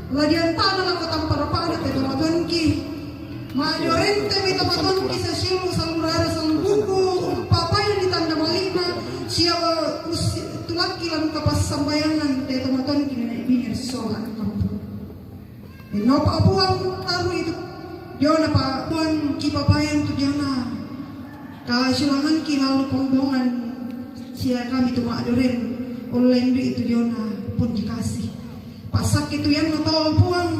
Ladian tanah lang katampar-para te tomaton ki. Majorente mi tomaton ki sa silu salurara salungkuku papaya di tanda malina siya tuan ki lang kapas sambayangan te tomaton ki na ibinir sola kampung. No pa apuang taru itu Diona pa puan ki papayan tu Diona. Kasilangan ki lalu kombongan siya kami tu maadoren online itu Diona pun dikasih. Pasak itu yang notol puang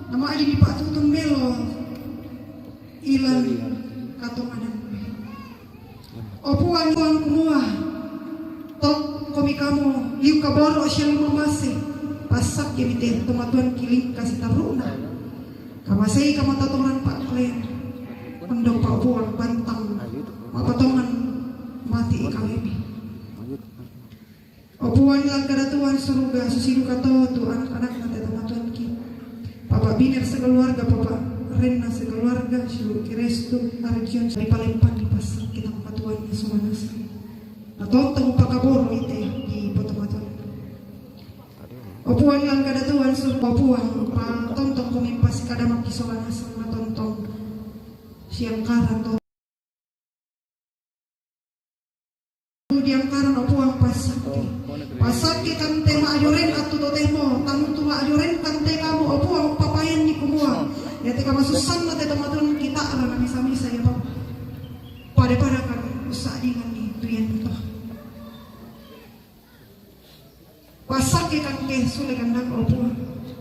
nama aja di Pak Tutun Belo ilang katonganan. Opuan puang kumua tok komi kamu liu kaboro siya lumamasi pasak jadi teh tomatuan kiling kasih taruna kamasai kamatatoran Pak Klen pendok Pak puang bantang mapatongan mati ikawemi. Opuan lang kadatuan suruga susiru kato tu anak-anak nanti tomatuan ki Papa Biner sekeluarga Papa Rena sekeluarga seluruh kirestu Arjion di Palembang di pasar kita kepatuannya semua nasi. Natontong pakaboro ite di potomatuan. Opuan lang kadatuan suruh Papuan tontong kumimpas kadamak kisola nasi natontong siang karan to. Diang karan opuang pasak kan tema ajoren atau totemo tamu tuma ajoren kan kamu opuang papayan ni kumua ya teka masusan na teman kita ala na misa-misa ya Pak pada kan usah dengan ni tuyan itu pasak kan ke sule kandak opuang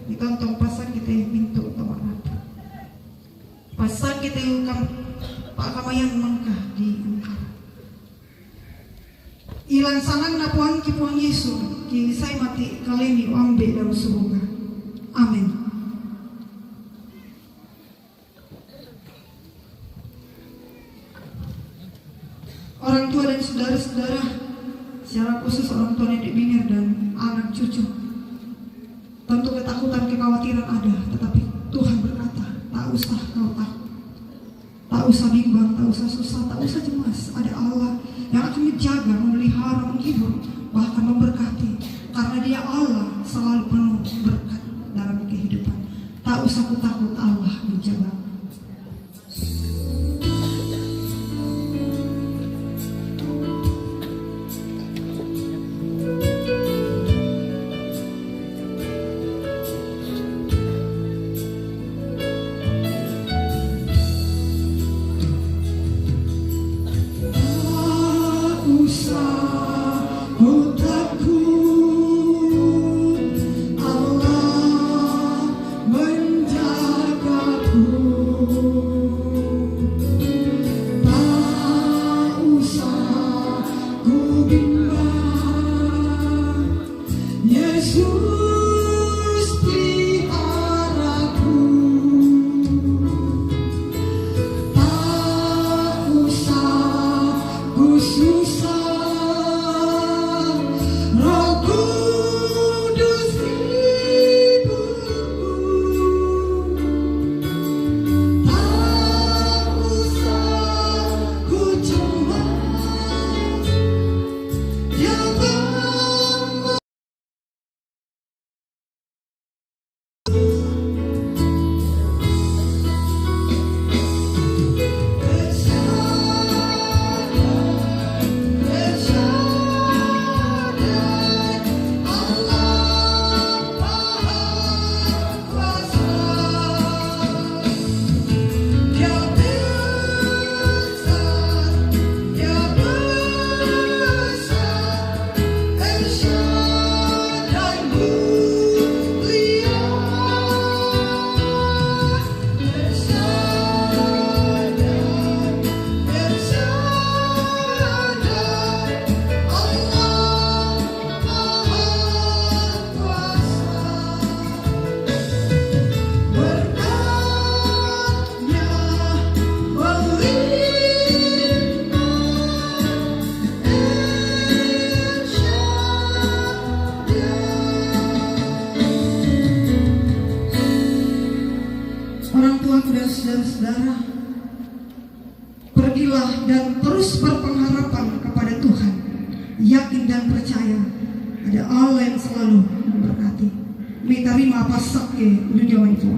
ditontong pasak kita pintu tamak apa pasak kita kan Pak Kamayan mangkah di ilan sangan na puang ki puang Yesu ki say mati kaleni ambe dalam surga. Amin. Orang tua dan saudara-saudara, secara khusus orang tua nenek bingir dan anak cucu, tentu ketakutan kekhawatiran ada, tetapi Tuhan berkata tak usah kau takut, tak usah bimbang, tak usah susah, tak usah cemas. Ada Allah yang akan menjaga, memelihara, menghibur, bahkan memberkati. Karena Dia Allah selalu penuh berkat dalam kehidupan. Tak usah takut, Allah menjaga. saudara-saudara, pergilah dan terus berpengharapan kepada Tuhan, yakin dan percaya ada Allah yang selalu memberkati. Mari mapasak udah dia itu.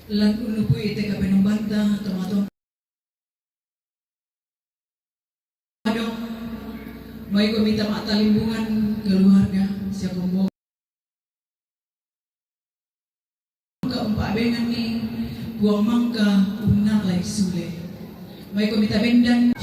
Lan uno po ite ka pinumbanta, tumatong may kumita matalimbungan keluarga siya kumbo kaumpabengan ni buang mangka una lay sule may kumita bendan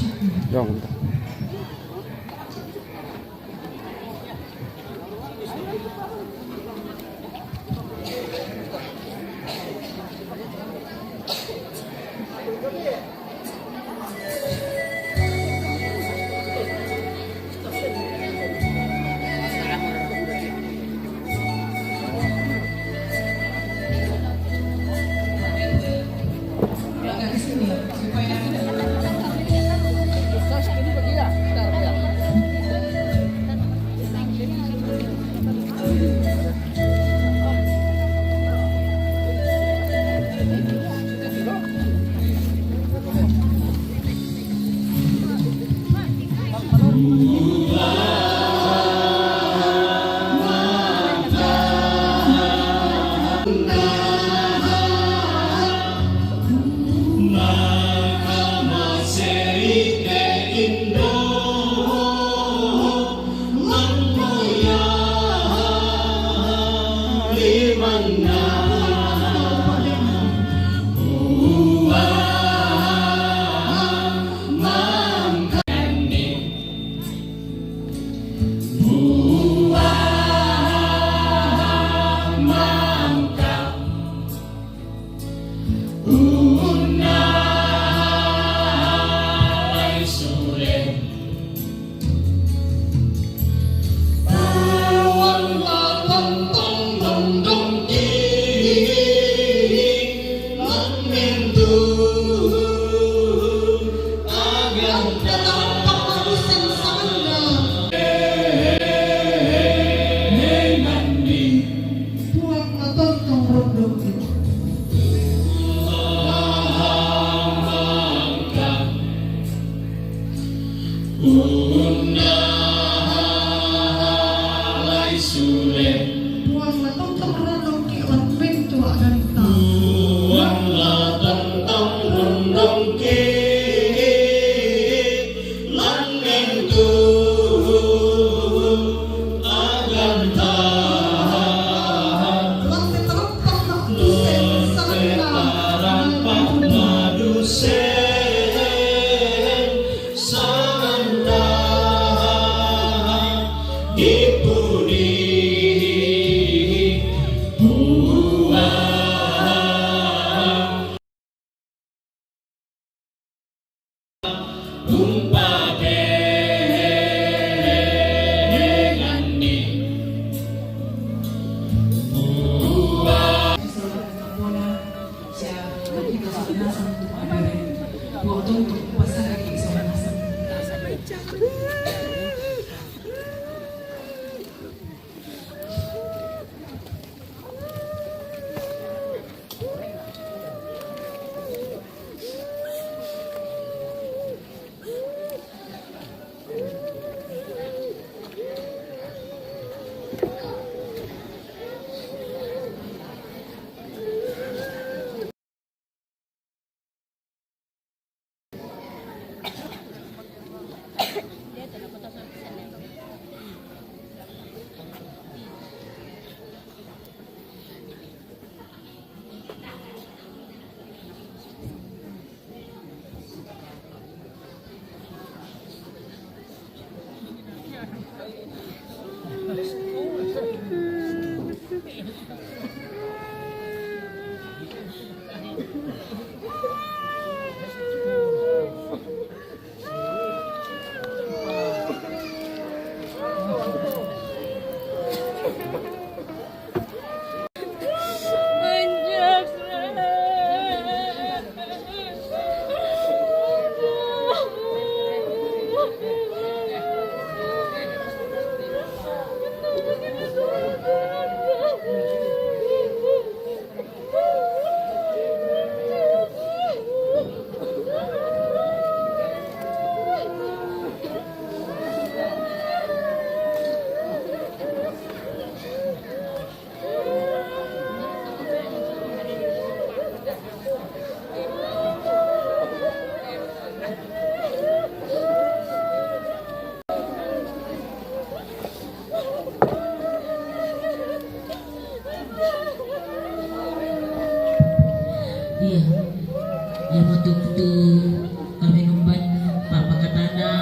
yang betul-betul kami ngembang Bapak Katana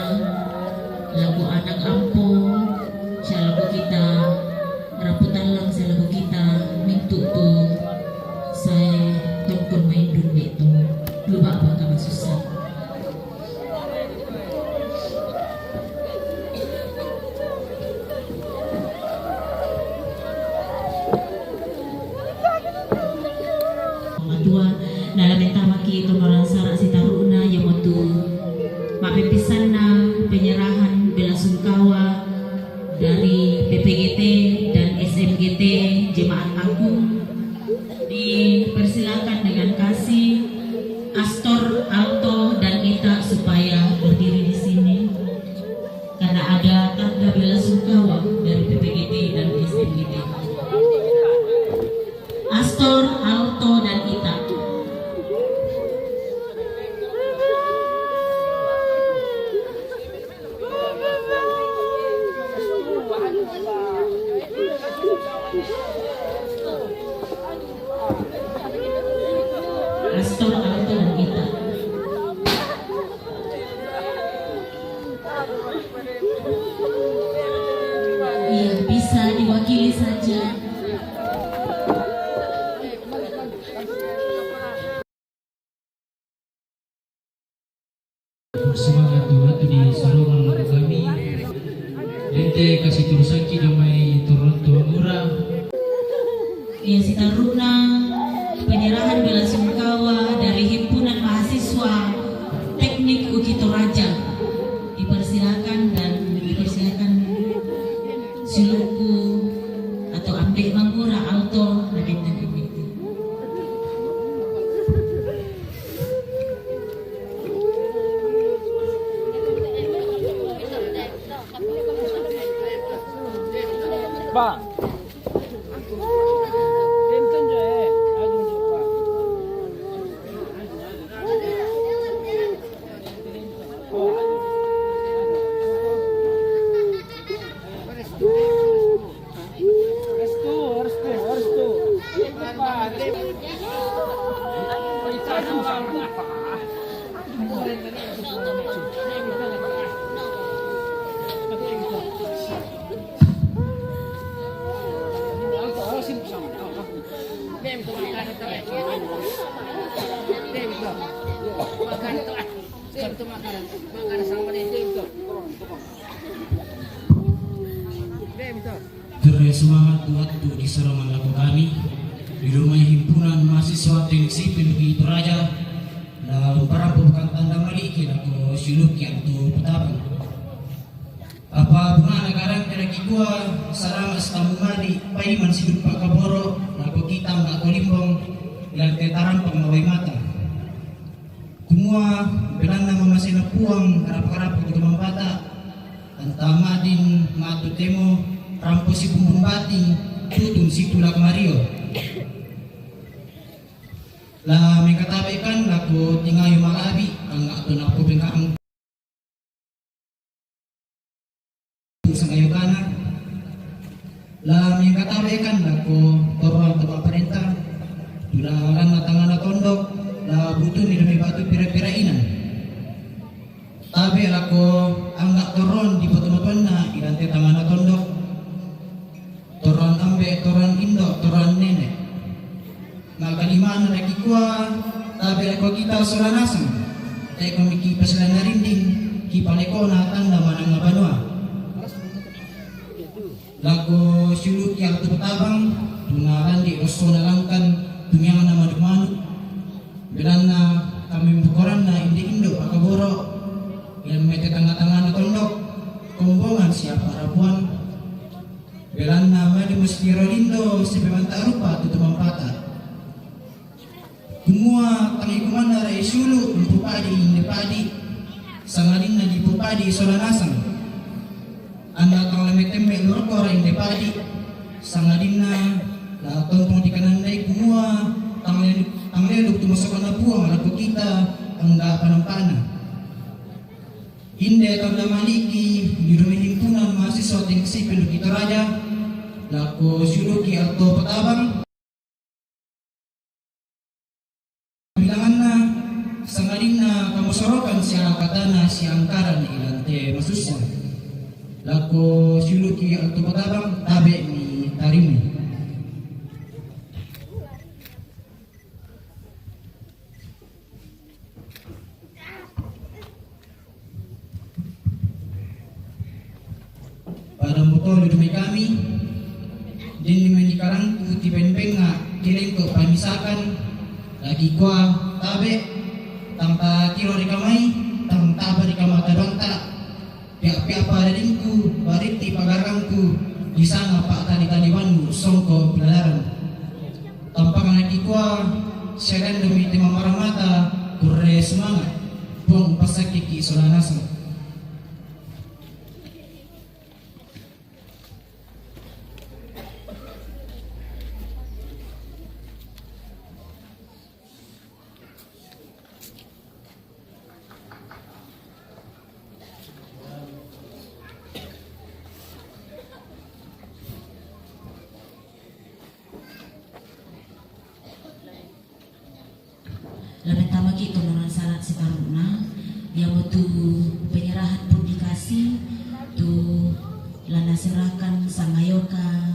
lagu anak ampo siya lagu kita raputan lang sa lagu kita mintu tu saya tungkol main dun itu lupa apa kami susah. Dua dalam entamaki itu meransara si taruna yang waktu mapipisan na penyerahan bela sungkawa dari PPGT dan SMGT Jemaat Agung dipersilakan dengan kasih Astor, Alto dan Ita supaya berdiri di sini karena ada tanda bela sungkawa dari PPGT dan SMGT. Astor, Alto dan Ita. Astor, Alto dan Ita. Iya, bisa diwakili saja. Semangat Tuhan di sarungan lagu kami. Lente kasih turusaki damai turun murah. Iya, si taruna penyerahan bela sungkawa dari himpunan mahasiswa teknik UKI Toraja dipersilakan dan dipersilakan siluku atau ambek manggura alto dan bintang ini. Pak. Semangat waktu di sarungan lagu kami di rumah himpunan mahasiswa teknik sipil UKI Toraja dan para pembukaan tanda maliki lagu siluki atau petabang. Apa bunga nagarang teraki gua sarang estamumadi paiman sidup Pak Kaboro lagu kita nggak kolimbong dan tetaran pengawai mata. Kumua belang nama masih napuang harap-harap untuk mempata antamadin matu temo rampo si bumbung bati tutun si tulak Mario lah mengkatakan laku tingayu malabi ang ato na ako bingkaang sang ayugana lah mengkatakan laku toruan tempat perintah tularan matangan na tondok lah butuh ni demi batu pira-pira inan tabi laku anggak toron di batu-batuan na ilante tangan na tondok toran ambe, toran indo, toran nenek. Nagkalimaan na nakikwa, tabi ako kita solanasan. Tayo kumiki pasala na rinding, kipaliko na tanda manang banwa. Lago siluki ang tumatabang, tunaran di oso na langkan, tumyangan na manuk-manuk. Bilan na kami bukoran na indo pakaboro. Yang may tetangga-tangga na tondok, kumbongan siapa rapuan. Belan nama di Muskiro Lindo si pemanta rupa tutumang pata. Kumua tangi kumanda rai sulu empupadi inde padi sangalin na di pupadi solanasang. Anda kang lemetembe lorko rai inde padi sangalin na la tontong di kanandai kumua tang leduk tumasok na buang laku kita angga panampana. Inde tanda maliki di rumah himpunan mahasiswa teknik sipil UKI Toraja laku siluki atau petabang bilangan na masorokan siya katana siya angkaran ilante masusa. Lako siluki alto patabang tabe ni tarimi. Para motor dumay kami din ni karangku ti benbeng nga kiling ko pamisakan lagi kwa tabe tanpa kilo di kamay tang taba di kamata bangta piapa dadingku bariti pagarangku di sana pak tani-taniwanmu songko pilalaran tanpa lagi kwa siaran demi tema maramata kurre semangat buang pasakiki solanasa. Lebih tama kita menurut syarat si karuna dia butuh penyerahan pun dikasih tu lana serahkan sang ayoka.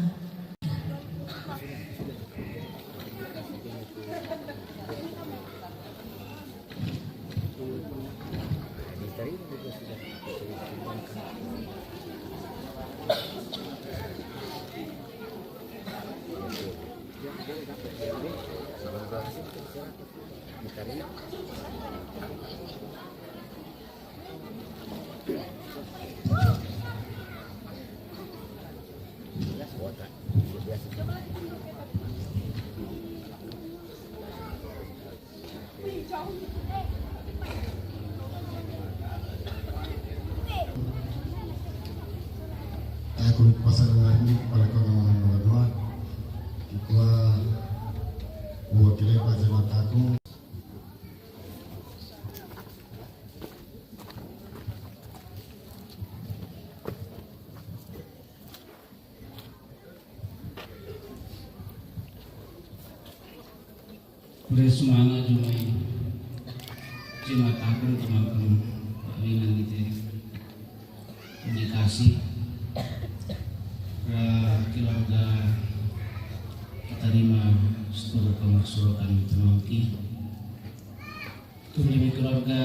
Aku pasangan ini pada kawan dua, kita mewakili pasangan aku. Udah semangat jumai jimat aku teman-teman ringan gitu ya indikasi keluarga kita terima seluruh kemaksuran tenangki itu menjadi keluarga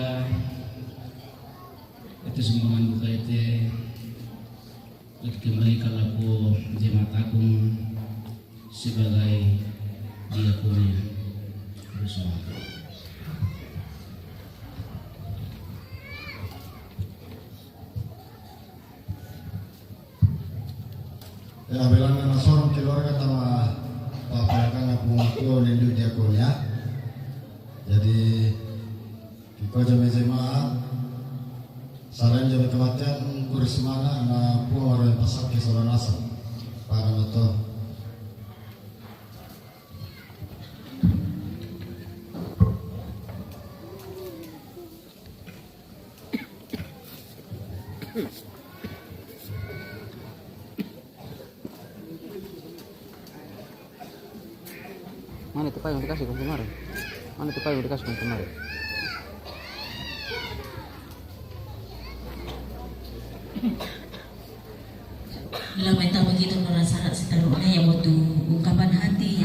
itu semua buka itu kembali kalau jimat agung sebagai dia punya bersama. Ya bilang nama seorang keluarga sama papayakan aku ngaku nindu dia kuliah. Jadi kita jam jemaah selain jam kematian kurus mana na pun orang pasak ke seorang asal para motor. Mana itu payung dikasih kemarin? Mana itu payung dikasih kemarin? Lamenta begitu nurasana seterusnya yang butuh ungkapan hati